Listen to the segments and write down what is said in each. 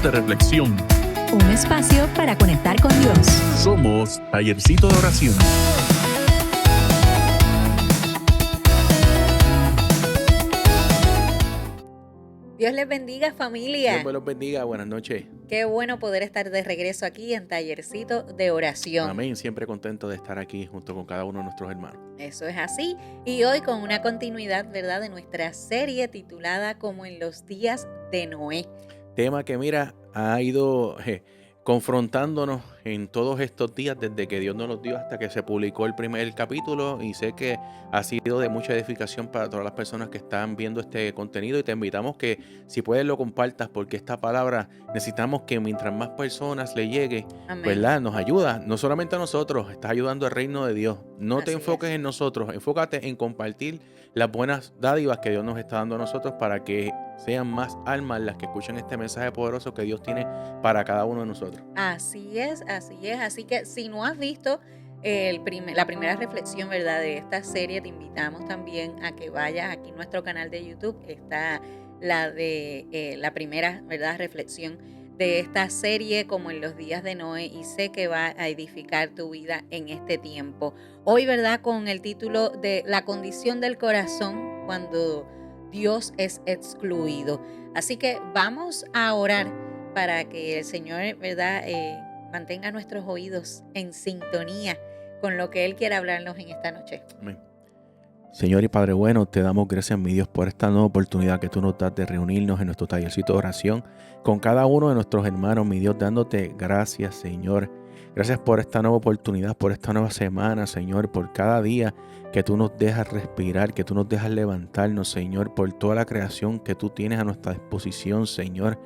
Momentos de reflexión. Un espacio para conectar con Dios. Somos Tallercito de Oración. Dios les bendiga, familia. Dios me los bendiga, buenas noches. Qué bueno poder estar de regreso aquí en Tallercito de Oración. Amén, siempre contento de estar aquí junto con cada uno de nuestros hermanos. Eso es así. Y hoy con una continuidad, ¿verdad?, de nuestra serie titulada Como en los días de Noé. Tema que, mira, ha ido confrontándonos en todos estos días desde que Dios nos los dio hasta que se publicó el primer capítulo, y sé que ha sido de mucha edificación para todas las personas que están viendo este contenido, y te invitamos que si puedes lo compartas, porque esta palabra necesitamos que mientras más personas le llegue, Amén. ¿verdad? Nos ayuda, no solamente a nosotros, estás ayudando al reino de Dios. No Así te enfoques es. en nosotros, enfócate en compartir las buenas dádivas que Dios nos está dando a nosotros para que sean más almas las que escuchen este mensaje poderoso que Dios tiene para cada uno de nosotros. Así es, así es. Así que si no has visto la primera reflexión, ¿verdad?, de esta serie, te invitamos también a que vayas aquí en nuestro canal de YouTube. Está la de la primera, ¿verdad?, reflexión de esta serie, Como en los días de Noé, y sé que va a edificar tu vida en este tiempo. Hoy, ¿verdad?, con el título de La condición del corazón cuando Dios es excluido. Así que vamos a orar para que el Señor, ¿verdad?, mantenga nuestros oídos en sintonía con lo que Él quiere hablarnos en esta noche. Amén. Señor y Padre bueno, te damos gracias, mi Dios, por esta nueva oportunidad que tú nos das de reunirnos en nuestro tallercito de oración con cada uno de nuestros hermanos, mi Dios, dándote gracias, Señor. Gracias por esta nueva oportunidad, por esta nueva semana, Señor, por cada día que tú nos dejas respirar, que tú nos dejas levantarnos, Señor, por toda la creación que tú tienes a nuestra disposición, Señor.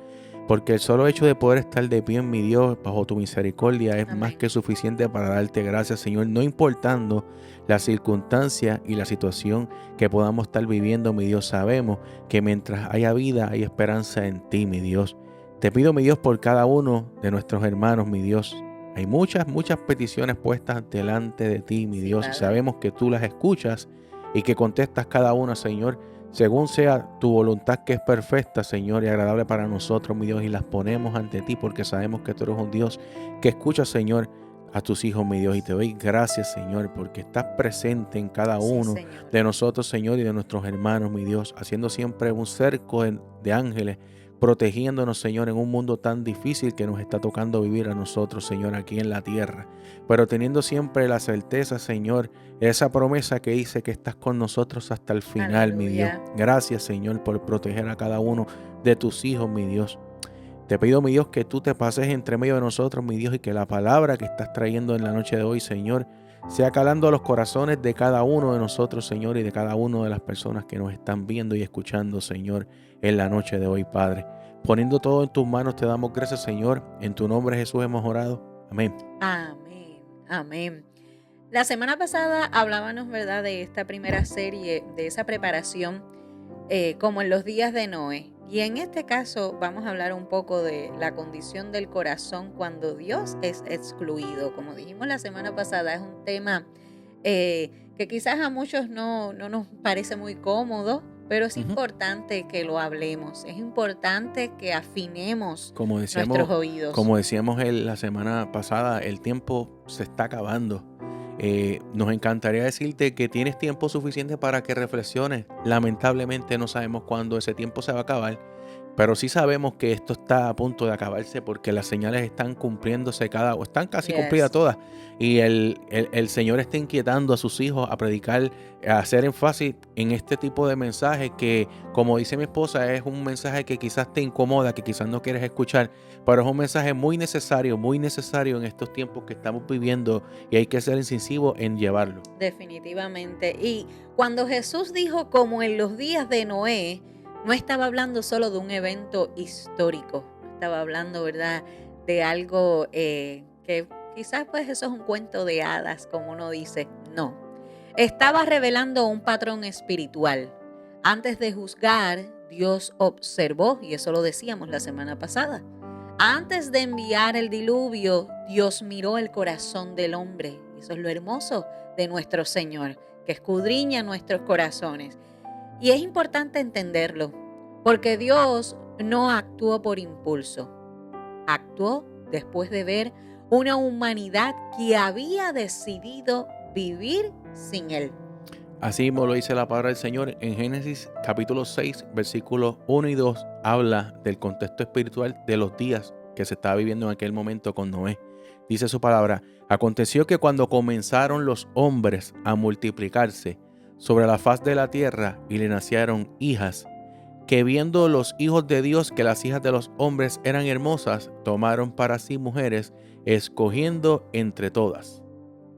Porque el solo hecho de poder estar de pie, mi Dios, bajo tu misericordia es Amén. más que suficiente para darte gracias, Señor, no importando la circunstancia y la situación que podamos estar viviendo, mi Dios. Sabemos que mientras haya vida, hay esperanza en ti, mi Dios. Te pido, mi Dios, por cada uno de nuestros hermanos, mi Dios. Hay muchas peticiones puestas delante de ti, mi Sí, Dios, y Padre. sabemos que tú las escuchas y que contestas cada una, Señor, según sea tu voluntad, que es perfecta, Señor, y agradable para nosotros, mi Dios, y las ponemos ante ti porque sabemos que tú eres un Dios que escucha, Señor, a tus hijos, mi Dios, y te doy gracias, Señor, porque estás presente en cada Sí, uno Señor. de nosotros, Señor, y de nuestros hermanos, mi Dios, haciendo siempre un cerco de ángeles, protegiéndonos, Señor, en un mundo tan difícil que nos está tocando vivir a nosotros, Señor, aquí en la tierra, pero teniendo siempre la certeza, Señor, esa promesa que dice que estás con nosotros hasta el final, mi Dios. Aleluya. Gracias, Señor, por proteger a cada uno de tus hijos, mi Dios. Te pido, mi Dios, que tú te pases entre medio de nosotros, mi Dios, y que la palabra que estás trayendo en la noche de hoy, Señor, sea calando a los corazones de cada uno de nosotros, Señor, y de cada una de las personas que nos están viendo y escuchando, Señor, en la noche de hoy, Padre. Poniendo todo en tus manos, te damos gracias, Señor. En tu nombre, Jesús, hemos orado. Amén. Amén. Amén. La semana pasada hablábamos, ¿verdad?, de esta primera serie, de esa preparación, como en los días de Noé. Y en este caso vamos a hablar un poco de la condición del corazón cuando Dios es excluido. Como dijimos la semana pasada, es un tema que quizás a muchos no nos parece muy cómodo, pero es importante que lo hablemos. Es importante que afinemos Como nuestros oídos. Como decíamos la semana pasada, el tiempo se está acabando. Nos encantaría decirte que tienes tiempo suficiente para que reflexiones. Lamentablemente no sabemos cuándo ese tiempo se va a acabar, pero sí sabemos que esto está a punto de acabarse porque las señales están cumpliéndose o están casi cumplidas Yes. todas. Y el Señor está inquietando a sus hijos a predicar, a hacer énfasis en este tipo de mensaje que, como dice mi esposa, es un mensaje que quizás te incomoda, que quizás no quieres escuchar, pero es un mensaje muy necesario en estos tiempos que estamos viviendo, y hay que ser incisivo en llevarlo. Definitivamente. Y cuando Jesús dijo como en los días de Noé, no estaba hablando solo de un evento histórico, no estaba hablando, ¿verdad?, de algo que quizás pues eso es un cuento de hadas, como uno dice. No, estaba revelando un patrón espiritual. Antes de juzgar, Dios observó, y eso lo decíamos la semana pasada. Antes de enviar el diluvio, Dios miró el corazón del hombre. Eso es lo hermoso de nuestro Señor, que escudriña nuestros corazones. Y es importante entenderlo, porque Dios no actuó por impulso. actuó después de ver una humanidad que había decidido vivir sin Él. Así mismo lo dice la palabra del Señor en Génesis capítulo 6, versículos 1 y 2. Habla del contexto espiritual de los días que se estaba viviendo en aquel momento con Noé. Dice su palabra: aconteció que cuando comenzaron los hombres a multiplicarse sobre la faz de la tierra y le nacieron hijas, que viendo los hijos de Dios que las hijas de los hombres eran hermosas, tomaron para sí mujeres, escogiendo entre todas.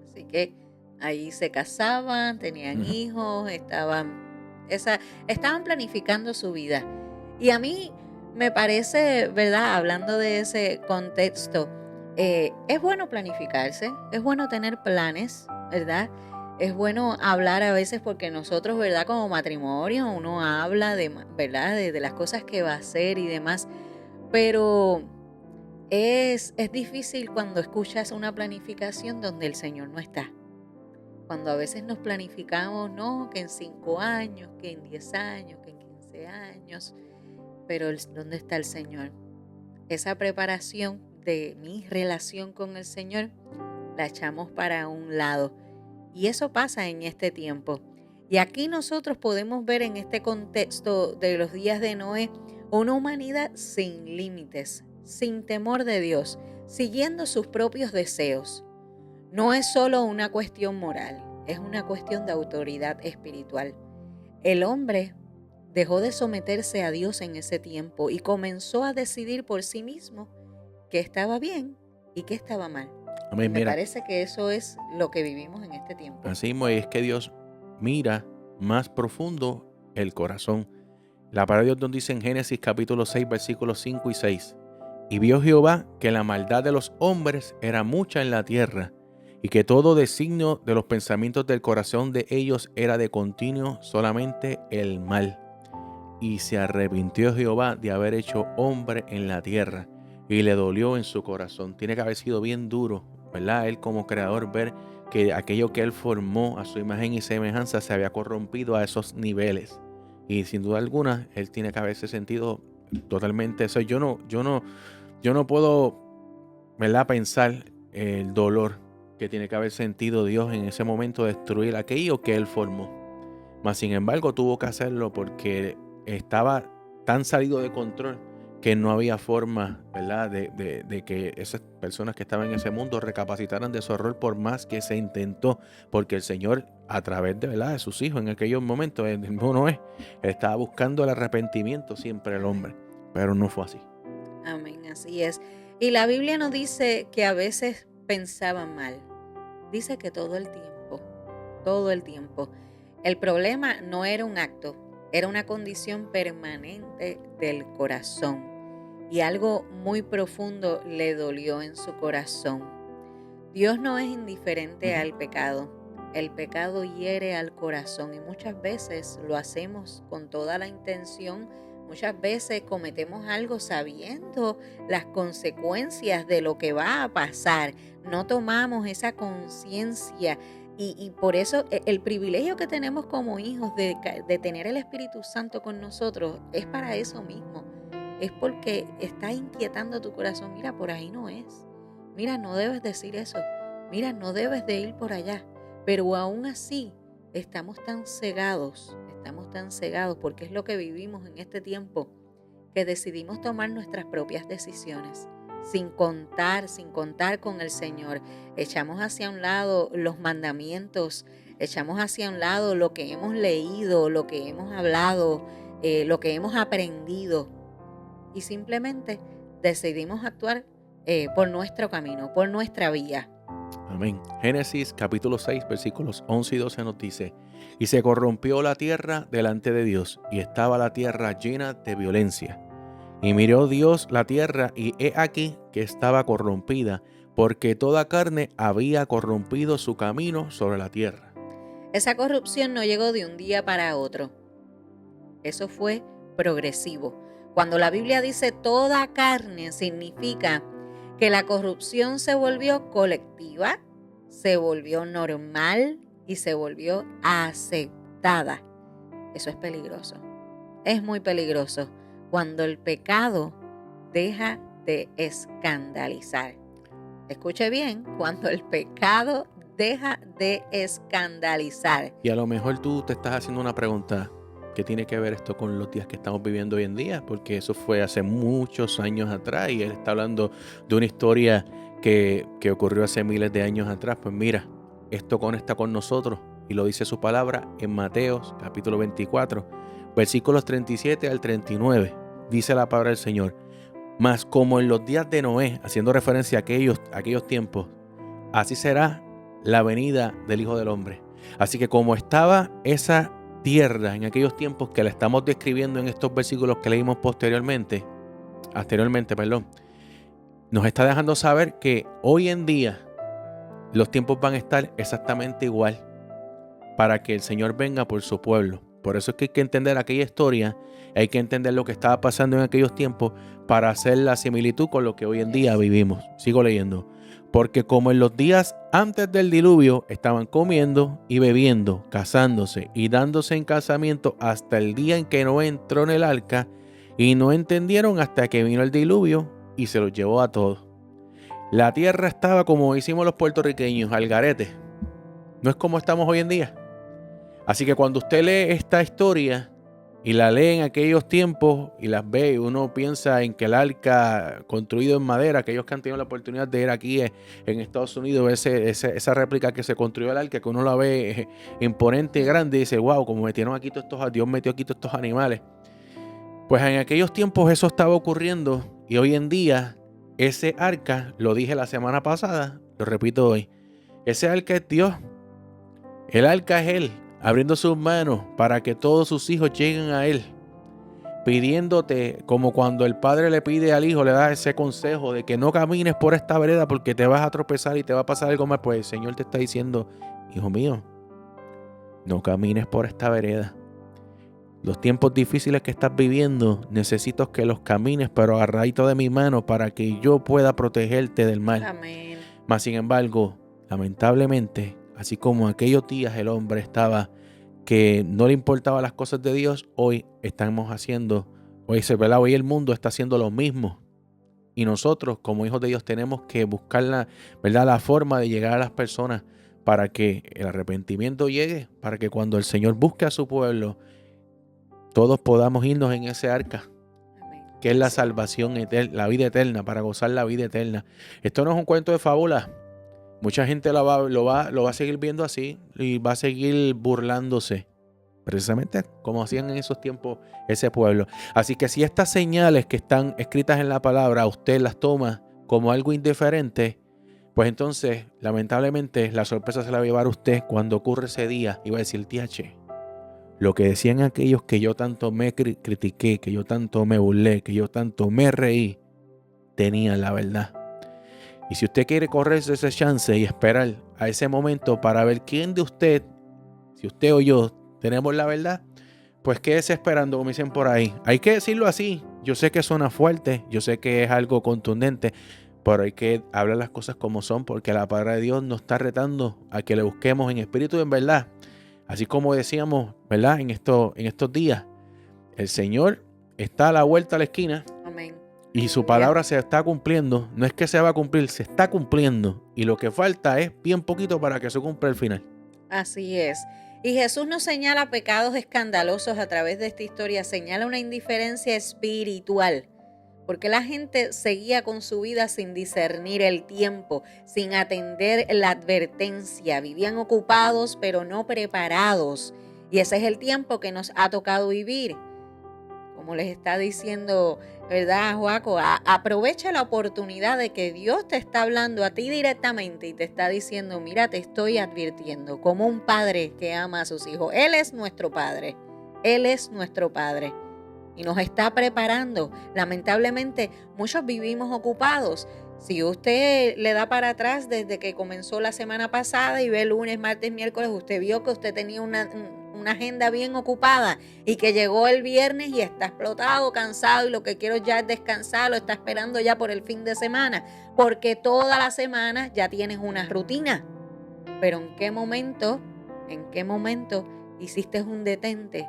Así que ahí se casaban, tenían Ujú. hijos, estaban planificando su vida. Y a mí me parece, ¿verdad? Hablando de ese contexto, es bueno planificarse, es bueno tener planes, ¿verdad? Es bueno hablar a veces porque nosotros, ¿verdad? Como matrimonio, uno habla de, ¿verdad? De las cosas que va a hacer y demás, pero es difícil cuando escuchas una planificación donde el Señor no está. Cuando a veces nos planificamos, no, que en 5 años, que en 10 años, que en 15 años, pero ¿dónde está el Señor? Esa preparación de mi relación con el Señor la echamos para un lado. Y eso pasa en este tiempo. Y aquí nosotros podemos ver en este contexto de los días de Noé una humanidad sin límites, sin temor de Dios, siguiendo sus propios deseos. No es solo una cuestión moral, es una cuestión de autoridad espiritual. El hombre dejó de someterse a Dios en ese tiempo y comenzó a decidir por sí mismo qué estaba bien y qué estaba mal. Amén. Me Mira, parece que eso es lo que vivimos en este tiempo. así mismo es que Dios mira más profundo el corazón. La palabra de Dios nos dice en Génesis capítulo 6, versículos 5 y 6. Y vio Jehová que la maldad de los hombres era mucha en la tierra, y que todo designio de los pensamientos del corazón de ellos era de continuo solamente el mal. Y se arrepintió Jehová de haber hecho hombre en la tierra, y le dolió en su corazón. Tiene que haber sido bien duro, ¿verdad? Él como creador, ver que aquello que él formó a su imagen y semejanza se había corrompido a esos niveles. Y sin duda alguna, él tiene que haberse sentido totalmente eso. Yo no puedo, ¿verdad?, pensar el dolor que tiene que haber sentido Dios en ese momento de destruir aquello que él formó. Mas sin embargo tuvo que hacerlo porque estaba tan salido de control que no había forma, ¿verdad?, de que esas personas que estaban en ese mundo recapacitaran de su error por más que se intentó, porque el Señor, a través de, ¿verdad?, de sus hijos en aquellos momentos, el mismo Noé, estaba buscando el arrepentimiento siempre el hombre, pero no fue así. Amén, así es. Y la Biblia nos dice que a veces pensaban mal. Dice que todo el tiempo, todo el tiempo. El problema no era un acto, era una condición permanente del corazón. Y algo muy profundo le dolió en su corazón. Dios no es indiferente al pecado. El pecado hiere al corazón y muchas veces lo hacemos con toda la intención. Muchas veces cometemos algo sabiendo las consecuencias de lo que va a pasar. No tomamos esa conciencia y por eso el privilegio que tenemos como hijos de tener el Espíritu Santo con nosotros es para eso mismo. Es porque está inquietando tu corazón. Mira, por ahí no es. Mira, no debes decir eso. Mira, no debes de ir por allá. Pero aún así estamos tan cegados porque es lo que vivimos en este tiempo, que decidimos tomar nuestras propias decisiones sin contar con el Señor. Echamos hacia un lado los mandamientos, echamos hacia un lado lo que hemos leído, lo que hemos hablado, lo que hemos aprendido y simplemente decidimos actuar por nuestro camino, por nuestra vía. Amén. Génesis capítulo 6 versículos 11 y 12 nos dice: y se corrompió la tierra delante de Dios, y estaba la tierra llena de violencia. Y miró Dios la tierra, y he aquí que estaba corrompida, porque toda carne había corrompido su camino sobre la tierra. Esa corrupción no llegó de un día para otro. Eso fue progresivo. Cuando la Biblia dice toda carne, significa que la corrupción se volvió colectiva, se volvió normal y se volvió aceptada. Eso es peligroso. Es muy peligroso cuando el pecado deja de escandalizar. Escuche bien, cuando el pecado deja de escandalizar. Y a lo mejor tú te estás haciendo una pregunta. ¿Qué tiene que ver esto con los días que estamos viviendo hoy en día? Porque eso fue hace muchos años atrás y él está hablando de una historia que ocurrió hace miles de años atrás. Pues mira, esto conecta con nosotros y lo dice su palabra en Mateos capítulo 24, versículos 37 al 39. Dice la palabra del Señor: mas como en los días de Noé, haciendo referencia a aquellos tiempos, así será la venida del Hijo del Hombre. Así que como estaba esa tierra en aquellos tiempos que la estamos describiendo en estos versículos que leímos anteriormente, nos está dejando saber que hoy en día los tiempos van a estar exactamente igual para que el Señor venga por su pueblo. Por eso es que hay que entender aquella historia, hay que entender lo que estaba pasando en aquellos tiempos para hacer la similitud con lo que hoy en día vivimos. Sigo leyendo. Porque como en los días antes del diluvio estaban comiendo y bebiendo, casándose y dándose en casamiento hasta el día en que Noé entró en el arca, y no entendieron hasta que vino el diluvio y se los llevó a todos. La tierra estaba, como hicimos los puertorriqueños, al garete. No es como estamos hoy en día. Así que cuando usted lee esta historia y la lee en aquellos tiempos y las ve, uno piensa en que el arca construido en madera, aquellos que han tenido la oportunidad de ir aquí en Estados Unidos, esa réplica que se construyó el arca, que uno la ve imponente y grande y dice, wow, como metieron aquí todos estos, Dios metió aquí todos estos animales. Pues en aquellos tiempos eso estaba ocurriendo y hoy en día ese arca, lo dije la semana pasada, lo repito hoy, ese arca es Dios, el arca es Él, abriendo sus manos para que todos sus hijos lleguen a Él, pidiéndote, como cuando el padre le pide al hijo, le da ese consejo de que no camines por esta vereda porque te vas a tropezar y te va a pasar algo más. Pues el Señor te está diciendo, hijo mío, no camines por esta vereda. Los tiempos difíciles que estás viviendo, necesito que los camines, pero agarradito de mi mano para que yo pueda protegerte del mal. Amén. Mas sin embargo, lamentablemente, así como aquellos días el hombre estaba que no le importaban las cosas de Dios, hoy estamos haciendo, hoy el mundo está haciendo lo mismo. Y nosotros como hijos de Dios tenemos que buscar la forma de llegar a las personas para que el arrepentimiento llegue, para que cuando el Señor busque a su pueblo, todos podamos irnos en ese arca, Amén. que es la salvación eterna, la vida eterna, para gozar la vida eterna. Esto no es un cuento de fábula. Mucha gente lo va a seguir viendo así y va a seguir burlándose, precisamente como hacían en esos tiempos ese pueblo. Así que si estas señales que están escritas en la palabra usted las toma como algo indiferente, pues entonces lamentablemente la sorpresa se la va a llevar usted cuando ocurre ese día y va a decir, TH, lo que decían aquellos que yo tanto me critiqué, que yo tanto me burlé, que yo tanto me reí, tenían la verdad. Y si usted quiere correrse ese chance y esperar a ese momento para ver quién de usted, si usted o yo tenemos la verdad, pues quédese esperando, como dicen por ahí. Hay que decirlo así. Yo sé que suena fuerte, yo sé que es algo contundente, pero hay que hablar las cosas como son, porque la palabra de Dios nos está retando a que le busquemos en espíritu y en verdad. Así como decíamos, ¿verdad? En estos días, el Señor está a la vuelta a la esquina. Amén. Y su palabra se está cumpliendo. No es que se va a cumplir, se está cumpliendo. Y lo que falta es bien poquito para que se cumpla el final. Así es. Y Jesús nos señala pecados escandalosos a través de esta historia, señala una indiferencia espiritual, porque la gente seguía con su vida sin discernir el tiempo, sin atender la advertencia, vivían ocupados pero no preparados. Y ese es el tiempo que nos ha tocado vivir. Como les está diciendo, ¿verdad, Joaco? Aprovecha la oportunidad de que Dios te está hablando a ti directamente y te está diciendo, mira, te estoy advirtiendo, como un padre que ama a sus hijos. Él es nuestro padre. Él es nuestro padre. Y nos está preparando. Lamentablemente, muchos vivimos ocupados. Si usted le da para atrás desde que comenzó la semana pasada y ve lunes, martes, miércoles, usted vio que usted tenía una agenda bien ocupada y que llegó el viernes y está explotado, cansado y lo que quiero ya es descansar, lo está esperando ya por el fin de semana, porque toda la semana ya tienes una rutina. Pero ¿en qué momento hiciste un detente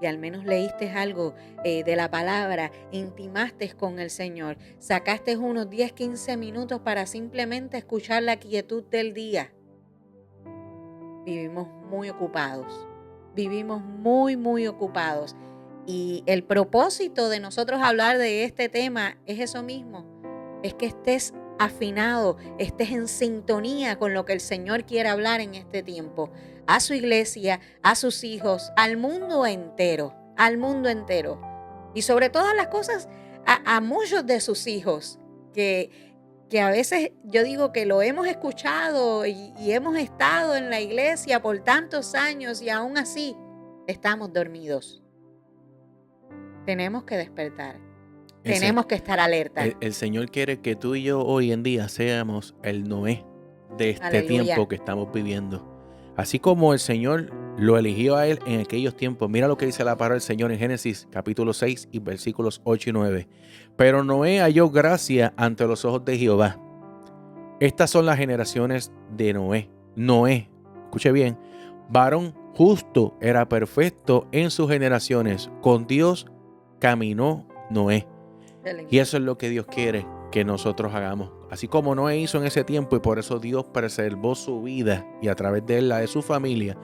y al menos leíste algo de la palabra, intimaste con el Señor, sacaste unos 10, 15 minutos para simplemente escuchar la quietud del día. Vivimos muy ocupados, vivimos muy, muy ocupados. Y el propósito de nosotros hablar de este tema es eso mismo, es que estés afinado, estés en sintonía con lo que el Señor quiere hablar en este tiempo, a su iglesia, a sus hijos, al mundo entero, y sobre todas las cosas a muchos de sus hijos que a veces yo digo que lo hemos escuchado y hemos estado en la iglesia por tantos años y aún así estamos dormidos. Tenemos que despertar. Tenemos que estar alerta. El Señor quiere que tú y yo hoy en día seamos el Noé de este Aleluya. tiempo que estamos viviendo. Así como el Señor lo eligió a él en aquellos tiempos. Mira lo que dice la palabra del Señor en Génesis capítulo 6 y versículos 8 y 9. Pero Noé halló gracia ante los ojos de Jehová. Estas son las generaciones de Noé. Noé, escuche bien, varón justo, era perfecto en sus generaciones. Con Dios caminó Noé. Y eso es lo que Dios quiere que nosotros hagamos. Así como Noé hizo en ese tiempo, y por eso Dios preservó su vida y a través de él la de su familia,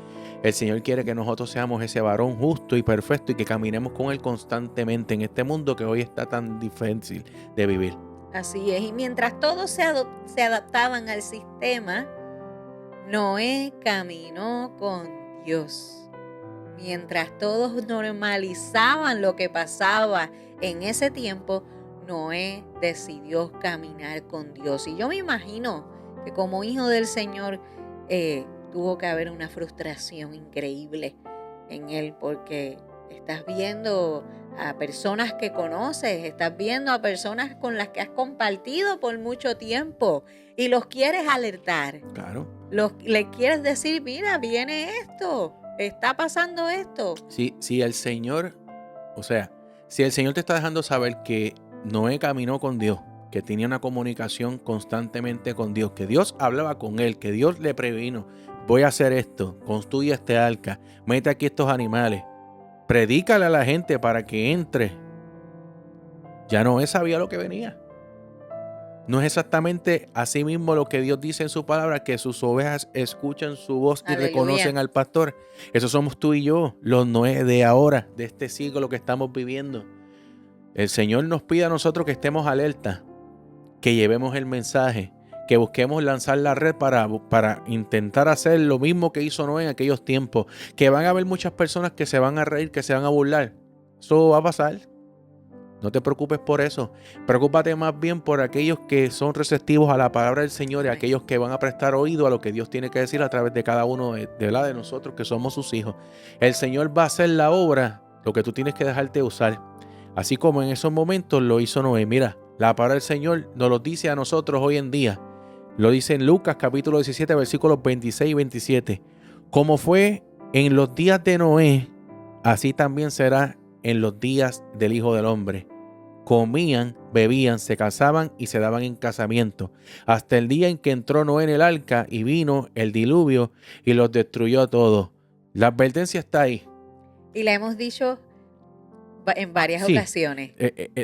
el Señor quiere que nosotros seamos ese varón justo y perfecto y que caminemos con él constantemente en este mundo que hoy está tan difícil de vivir. Así es, y mientras todos se adaptaban al sistema, Noé caminó con Dios. Mientras todos normalizaban lo que pasaba en ese tiempo, Noé decidió caminar con Dios. Y yo me imagino que como hijo del Señor tuvo que haber una frustración increíble en él, porque estás viendo a personas que conoces, estás viendo a personas con las que has compartido por mucho tiempo y los quieres alertar. Claro. Le quieres decir, mira, viene esto, está pasando esto. Si el Señor, si el Señor te está dejando saber que Noé caminó con Dios, que tenía una comunicación constantemente con Dios, que Dios hablaba con él, que Dios le previno, voy a hacer esto, construye este arca, mete aquí estos animales, predícale a la gente para que entre. Ya Noé sabía lo que venía. No es exactamente así mismo lo que Dios dice en su palabra, que sus ovejas escuchan su voz y Aleluya. reconocen al pastor. Eso somos tú y yo, los Noé de ahora, de este siglo que estamos viviendo. El Señor nos pide a nosotros que estemos alerta, que llevemos el mensaje, que busquemos lanzar la red para intentar hacer lo mismo que hizo Noé en aquellos tiempos. Que van a haber muchas personas que se van a reír, que se van a burlar. Eso va a pasar. No te preocupes por eso. Preocúpate más bien por aquellos que son receptivos a la palabra del Señor y aquellos que van a prestar oído a lo que Dios tiene que decir a través de cada uno de nosotros que somos sus hijos. El Señor va a hacer la obra, lo que tú tienes que dejarte usar. Así como en esos momentos lo hizo Noé. Mira, la palabra del Señor nos lo dice a nosotros hoy en día. Lo dice en Lucas capítulo 17 versículos 26 y 27. Como fue en los días de Noé, así también será en los días del Hijo del Hombre. Comían, bebían, se casaban y se daban en casamiento, hasta el día en que entró Noé en el arca y vino el diluvio y los destruyó a todos. La advertencia está ahí. Y la hemos dicho en varias Sí. ocasiones.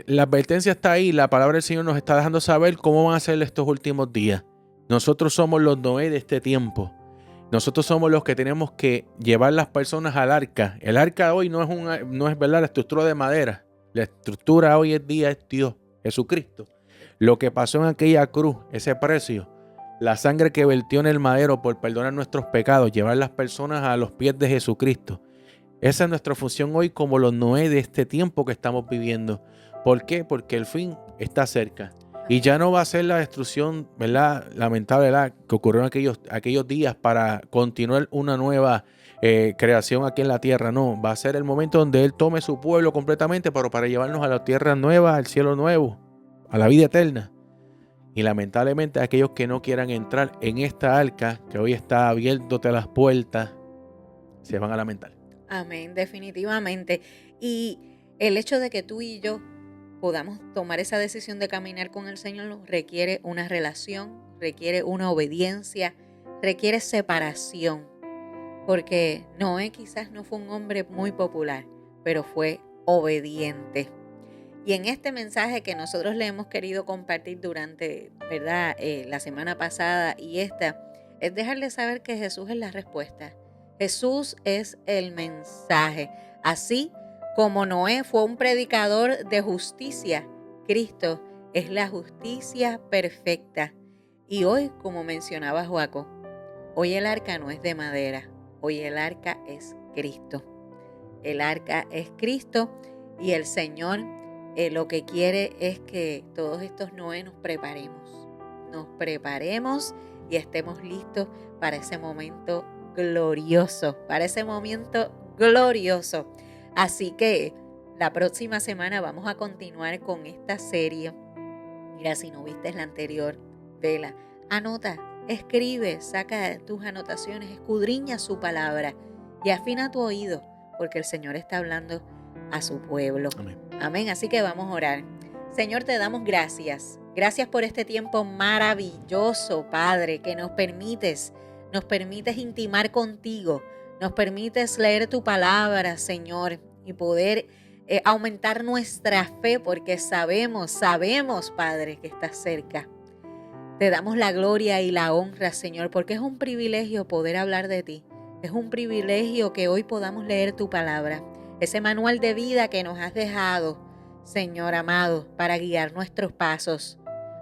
La advertencia está ahí. La palabra del Señor nos está dejando saber cómo van a ser estos últimos días. Nosotros somos los Noé de este tiempo. Nosotros somos los que tenemos que llevar las personas al arca. El arca hoy no es verdad la estructura de madera. La estructura hoy en día es Dios, Jesucristo. Lo que pasó en aquella cruz, ese precio, la sangre que vertió en el madero por perdonar nuestros pecados, llevar las personas a los pies de Jesucristo. Esa es nuestra función hoy como los Noé de este tiempo que estamos viviendo. ¿Por qué? Porque el fin está cerca. Y ya no va a ser la destrucción, ¿verdad? Lamentable, ¿verdad? Que ocurrió en aquellos días para continuar una nueva creación aquí en la tierra. No, va a ser el momento donde Él tome su pueblo completamente, pero para llevarnos a la tierra nueva, al cielo nuevo, a la vida eterna. Y lamentablemente aquellos que no quieran entrar en esta arca, que hoy está abriéndote las puertas, se van a lamentar. Amén, definitivamente. Y el hecho de que tú y yo podamos tomar esa decisión de caminar con el Señor requiere una relación, requiere una obediencia, requiere separación. Porque Noé quizás no fue un hombre muy popular, pero fue obediente. Y en este mensaje que nosotros le hemos querido compartir durante, ¿verdad?, la semana pasada y esta, es dejarle saber que Jesús es la respuesta. Jesús es el mensaje. Así como Noé fue un predicador de justicia, Cristo es la justicia perfecta. Y hoy, como mencionaba Joaco, hoy el arca no es de madera, hoy el arca es Cristo. El arca es Cristo y el Señor lo que quiere es que todos estos Noé nos preparemos y estemos listos para ese momento glorioso, Así que la próxima semana vamos a continuar con esta serie. Mira, si no viste la anterior, vela, anota, escribe, saca tus anotaciones, escudriña su palabra y afina tu oído, porque el Señor está hablando a su pueblo. Amén. Amén. Así que vamos a orar. Señor, te damos gracias. Gracias por este tiempo maravilloso, Padre, que nos permites intimar contigo, nos permites leer tu palabra, Señor, y poder aumentar nuestra fe, porque sabemos, Padre, que estás cerca. Te damos la gloria y la honra, Señor, porque es un privilegio poder hablar de ti. Es un privilegio que hoy podamos leer tu palabra, ese manual de vida que nos has dejado, Señor amado, para guiar nuestros pasos,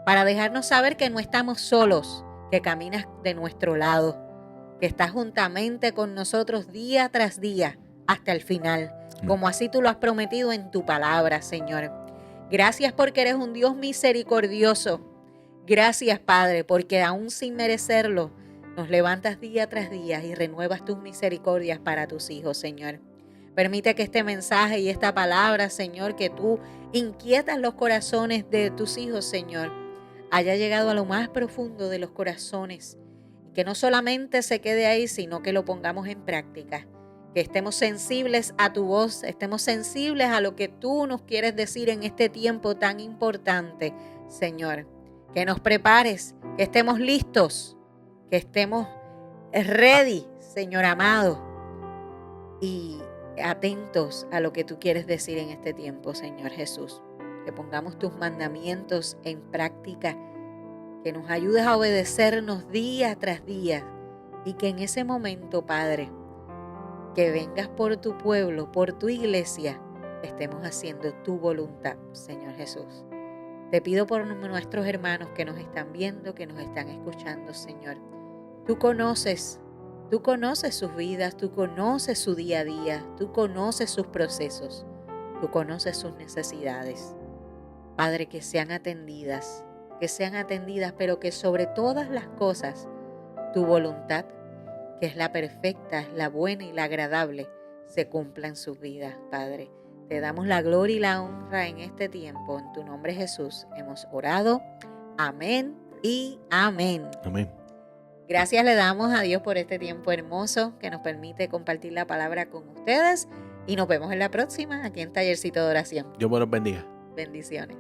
para dejarnos saber que no estamos solos, que caminas de nuestro lado, que estás juntamente con nosotros día tras día hasta el final, como así tú lo has prometido en tu palabra, Señor. Gracias porque eres un Dios misericordioso. Gracias, Padre, porque aún sin merecerlo, nos levantas día tras día y renuevas tus misericordias para tus hijos, Señor. Permite que este mensaje y esta palabra, Señor, que tú inquietas los corazones de tus hijos, Señor, haya llegado a lo más profundo de los corazones. Y que no solamente se quede ahí, sino que lo pongamos en práctica. Que estemos sensibles a tu voz, estemos sensibles a lo que tú nos quieres decir en este tiempo tan importante, Señor. Que nos prepares, que estemos listos, que estemos ready, Señor amado, y atentos a lo que tú quieres decir en este tiempo, Señor Jesús. Que pongamos tus mandamientos en práctica, que nos ayudes a obedecernos día tras día y que en ese momento, Padre, que vengas por tu pueblo, por tu iglesia, estemos haciendo tu voluntad, Señor Jesús. Te pido por nuestros hermanos que nos están viendo, que nos están escuchando, Señor. Tú conoces sus vidas, tú conoces su día a día, tú conoces sus procesos, tú conoces sus necesidades. Padre, que sean atendidas, pero que sobre todas las cosas tu voluntad, que es la perfecta, es la buena y la agradable, se cumpla en sus vidas, Padre. Te damos la gloria y la honra en este tiempo. En tu nombre, Jesús, hemos orado. Amén y amén. Amén. Gracias le damos a Dios por este tiempo hermoso que nos permite compartir la palabra con ustedes. Y nos vemos en la próxima, aquí en Tallercito de Oración. Dios me los bendiga. Bendiciones.